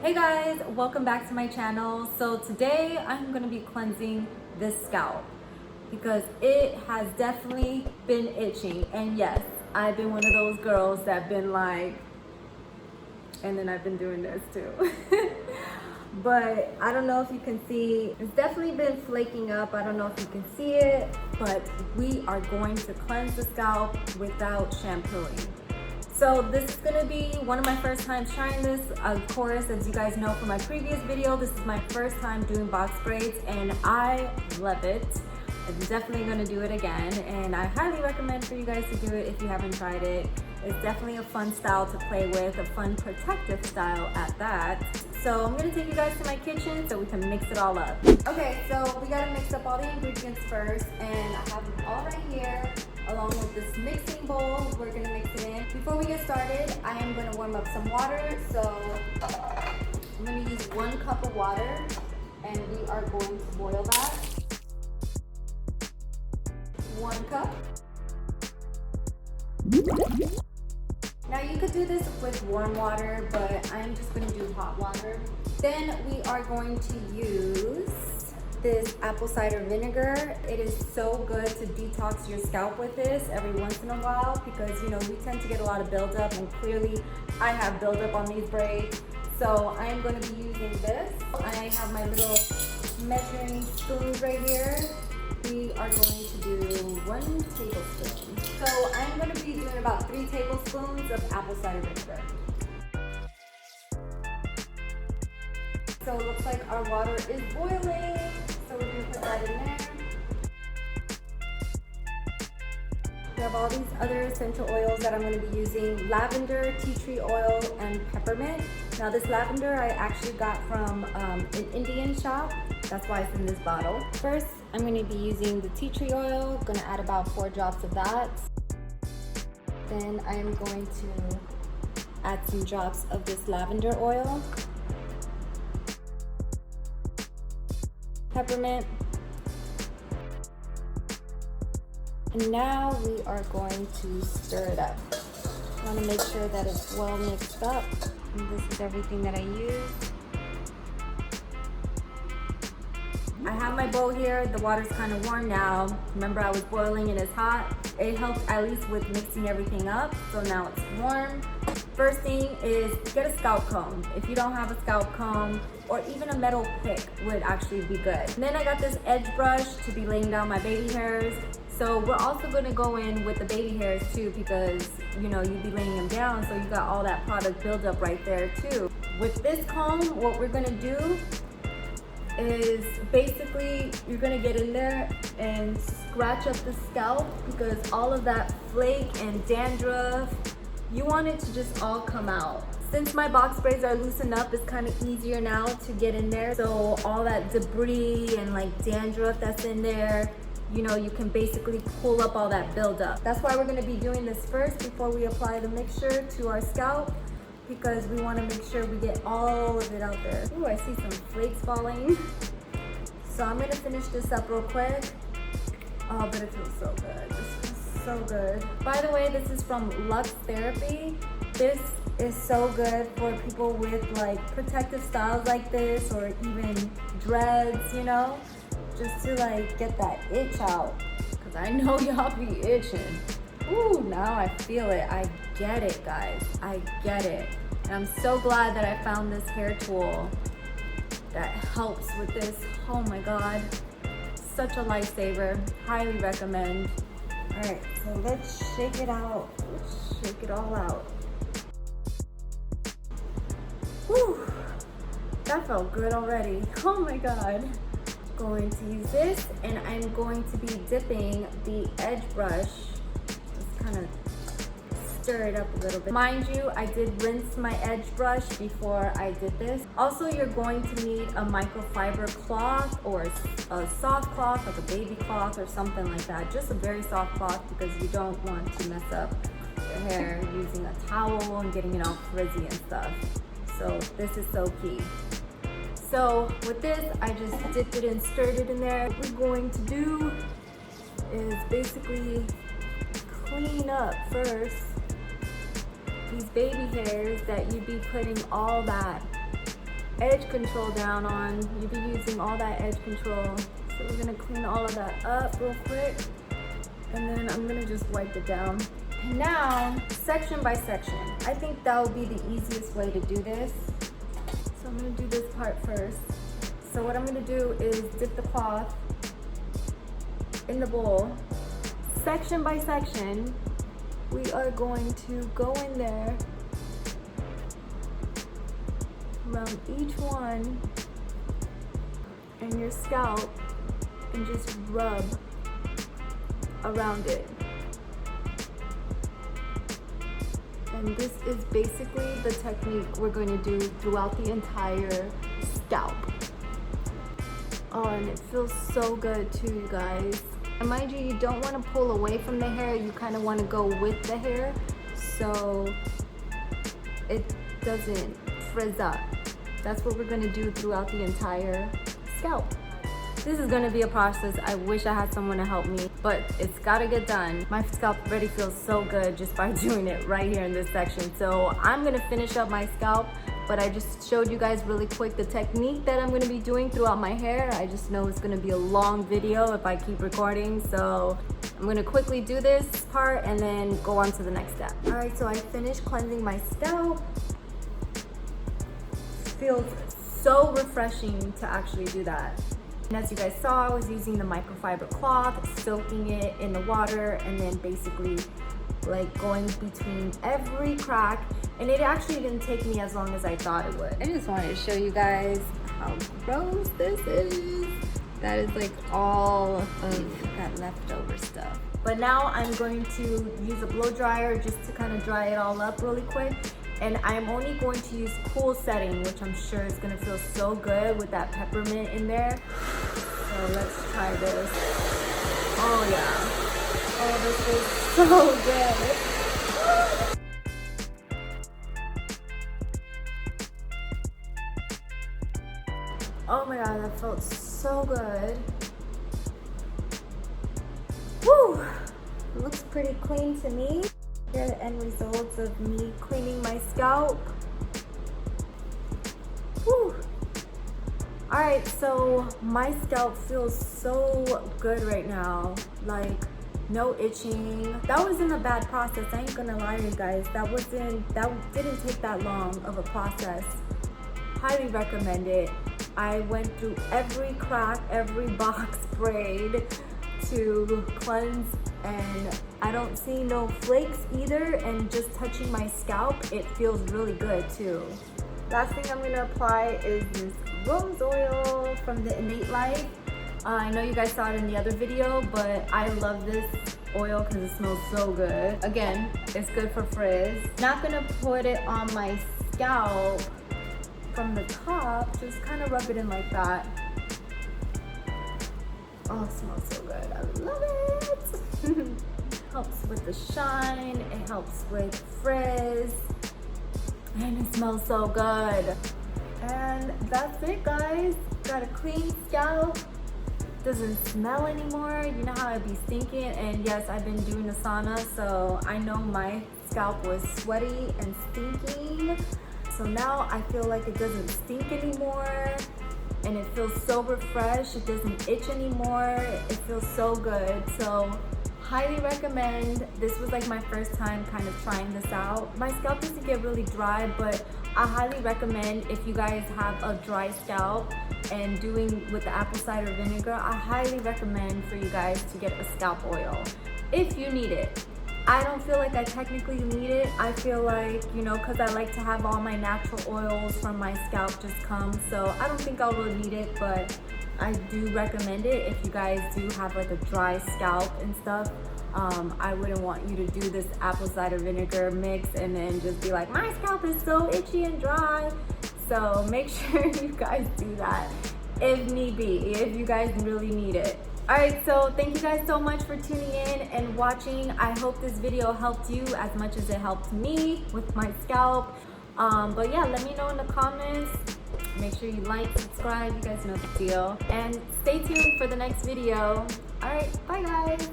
Hey guys, welcome back to my channel. So today I'm going to be cleansing this scalp because it has definitely been itching. And yes, I've been one of those girls that been like, and then I've been doing this too. But I don't know if you can see, it's definitely been flaking up. I don't know if you can see it, but we are going to cleanse the scalp without shampooing. So this is gonna be one of my first times trying this. Of course, as you guys know from my previous video, this is my first time doing box braids and I love it. I'm definitely gonna do it again and I highly recommend for you guys to do it if you haven't tried it. It's definitely a fun style to play with, a fun protective style at that. So I'm gonna take you guys to my kitchen so we can mix it all up. Okay, so we gotta mix up all the ingredients first and I have them all right here. Along with this mixing bowl, we're gonna mix it in. Before we get started, I am gonna warm up some water. So I'm gonna use 1 cup of water and we are going to boil that. 1 cup. Now you could do this with warm water, but I'm just gonna do hot water. Then we are going to use this apple cider vinegar. It is so good to detox your scalp with this every once in a while because you know we tend to get a lot of buildup and clearly I have buildup on these braids. So I am going to be using this. I have my little measuring spoons right here. We are going to do 1 tablespoon. So I'm going to be doing about 3 tablespoons of apple cider vinegar. So it looks like our water is boiling. So we're going to put that in there. We have all these other essential oils that I'm going to be using. Lavender, tea tree oil, and peppermint. Now this lavender I actually got from an Indian shop. That's why it's in this bottle. First, I'm going to be using the tea tree oil. I'm going to add about 4 drops of that. Then I am going to add some drops of this lavender oil. Peppermint. And now we are going to stir it up. I want to make sure that it's well mixed up. And this is everything that I use. I have my bowl here. The water's kind of warm now. Remember I was boiling and it's hot. It helped at least with mixing everything up. So now it's warm. First thing is get a scalp comb. If you don't have a scalp comb or even a metal pick would actually be good. And then I got this edge brush to be laying down my baby hairs. So we're also going to go in with the baby hairs too because you know you'd be laying them down so you got all that product buildup right there too. With this comb, what we're going to do is basically you're going to get in there and scratch up the scalp because all of that flake and dandruff, you want it to just all come out. Since my box braids are loosened up, it's kind of easier now to get in there. So all that debris and like dandruff that's in there, you know, you can basically pull up all that buildup. That's why we're going to be doing this first before we apply the mixture to our scalp because we want to make sure we get all of it out there. Ooh, I see some flakes falling. So I'm going to finish this up real quick. Oh, but it feels so good. This feels so good. By the way, this is from Luxe Therapy. This is so good for people with like protective styles like this or even dreads, you know, just to like get that itch out because I know y'all be itching. Ooh, now I feel it. I get it, guys. I get it. And I'm so glad that I found this hair tool that helps with this. Oh my God. Such a lifesaver. Highly recommend. All right, so let's shake it out. Let's shake it all out. Whew. That felt good already. Oh my God. Going to use this and I'm going to be dipping the edge brush. Just kind of stir it up a little bit. Mind you, I did rinse my edge brush before I did this. Also, you're going to need a microfiber cloth or a soft cloth, like a baby cloth or something like that. Just a very soft cloth because you don't want to mess up your hair using a towel and getting it all frizzy and stuff. So this is so key. So with this, I just dipped it and stirred it in there. What we're going to do is basically clean up first these baby hairs that you'd be putting all that edge control down on. You'll be using all that edge control. So we're gonna clean all of that up real quick. And then I'm gonna just wipe it down. And now, section by section. I think that would be the easiest way to do this. So I'm gonna do this part first. So what I'm gonna do is dip the cloth in the bowl. Section by section, we are going to go in there around each one and your scalp and just rub around it. And this is basically the technique we're going to do throughout the entire scalp. Oh, and it feels so good too, you guys. And mind you, you don't want to pull away from the hair. You kind of want to go with the hair so it doesn't frizz up. That's what we're going to do throughout the entire scalp. This is going to be a process. I wish I had someone to help me, but it's got to get done. My scalp already feels so good just by doing it right here in this section. So I'm going to finish up my scalp, but I just showed you guys really quick the technique that I'm going to be doing throughout my hair. I just know it's going to be a long video if I keep recording. So I'm going to quickly do this part and then go on to the next step. All right, so I finished cleansing my scalp. Feels so refreshing to actually do that. And as you guys saw, I was using the microfiber cloth, soaking it in the water, and then basically like going between every crack. And it actually didn't take me as long as I thought it would. I just wanted to show you guys how gross this is. That is like all of that leftover stuff. But now I'm going to use a blow dryer just to kind of dry it all up really quick. And I'm only going to use cool setting, which I'm sure is gonna feel so good with that peppermint in there. So let's try this. Oh yeah. Oh, this is so good. Oh my god, that felt so good. Woo! It looks pretty clean to me. Here are the end results of me cleaning my scalp. Whew. All right, so my scalp feels so good right now. Like, no itching. That wasn't a bad process. I ain't gonna lie to you guys. That didn't take that long of a process. Highly recommend it. I went through every crack, every box braid to cleanse, and I don't see no flakes either, and just touching my scalp, it feels really good too. Last thing I'm gonna apply is this rose oil from the Innate Life. I know you guys saw it in the other video, but I love this oil because it smells so good. Again, it's good for frizz. Not gonna put it on my scalp from the top, just kind of rub it in like that. Oh, it smells so good. I love it. Helps with the shine, it helps with frizz, and it smells so good. And that's it, guys. Got a clean scalp. Doesn't smell anymore. You know how I'd be stinking, and yes, I've been doing a sauna, so I know my scalp was sweaty and stinking. So now I feel like it doesn't stink anymore, and it feels so refreshed. It doesn't itch anymore. It feels so good. So highly recommend. This was like my first time kind of trying this out. My scalp used to get really dry, but I highly recommend if you guys have a dry scalp and doing with the apple cider vinegar, I highly recommend for you guys to get a scalp oil if you need it. I don't feel like I technically need it. I feel like, you know, because I like to have all my natural oils from my scalp just come, so I don't think I'll really need it, but I do recommend it if you guys do have like a dry scalp and stuff. I wouldn't want you to do this apple cider vinegar mix and then just be like, my scalp is so itchy and dry. So make sure you guys do that if need be, if you guys really need it. All right, so thank you guys so much for tuning in and watching. I hope this video helped you as much as it helped me with my scalp. But yeah, let me know in the comments. Make sure you like, subscribe, you guys know the deal. And stay tuned for the next video. All right, bye guys.